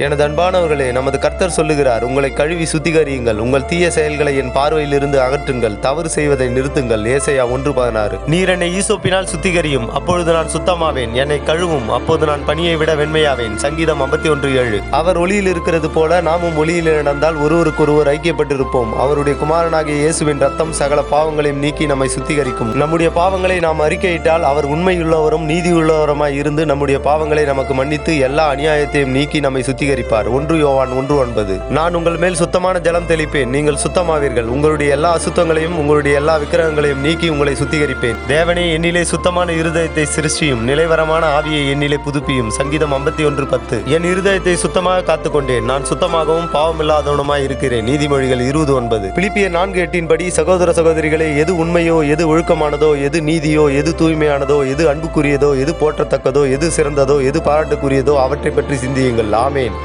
எனது அன்பானவர்களே, நமது கர்த்தர் சொல்லுகிறார், உங்களை கழுவி சுத்திகரியுங்கள், உங்கள் தீய செயல்களை என் பார்வையிலிருந்து அகற்றுங்கள், தவறு செய்வதை நிறுத்துங்கள். ஏசாயா 1:16. நீர் என்னை ஈசோப்பினால் சுத்திகரியும், அப்பொழுது நான் சுத்தமாவேன். என்னை கழுவும், அப்போது நான் பனியை விட வெண்மையாவேன். சங்கீதம் 51:7. அவர் ஒளியில் இருக்கிறது போல நாமும் ஒளியில் நடந்தால் ஒருவருக்கொருவர் ஐக்கியப்பட்டிருப்போம். அவருடைய குமாரனாகிய இயேசுவின் ரத்தம் சகல பாவங்களையும் நீக்கி நம்மை சுத்திகரிக்கும். நம்முடைய பாவங்களை நாம் அறிக்கையிட்டால் அவர் உண்மையுள்ளவரும் நீதியுள்ளவருமாய் இருந்து நம்முடைய பாவங்களை நமக்கு மன்னித்து எல்லா அநியாயத்தையும் நீக்கி நம்மை சுத்திகரிப்பார். 1 யோவான் 1:9. நான் உங்கள் மேல் சுத்தமான ஜலம் தெளிப்பேன், நீங்கள் சுத்தமாவீர்கள். உங்களுடைய எல்லா அசுத்தங்களையும் உங்களுடைய எல்லா விக்கிரகங்களையும் நீக்கி உங்களை சுத்திகரிப்பேன். தேவனே, என்னிலே சுத்தமான இருதயத்தை சிருஷ்டியும், நிலைவரமான ஆவியை என்னிலே புதுப்பியும். சங்கீதம் 51:10. என் இருதயத்தை சுத்தமாக காத்துக்கொண்டேன், நான் சுத்தமாகவும் பாவமில்லாதவனுமாய் இருக்கிறேன். நீதிமொழிகள் 20:9. பிலிப்பியர் 4:8 படி, சகோதர சகோதரிகளே, எது உண்மையோ, எது ஒழுக்கமானதோ, எது நீதியோ, எது தூய்மையானதோ, எது அன்புக்குரியதோ, எது போற்றத்தக்கதோ, எது சிறந்ததோ, எது பாராட்டுக்குரியதோ அவற்றை பற்றி சிந்தியுங்கள். ஆமென்.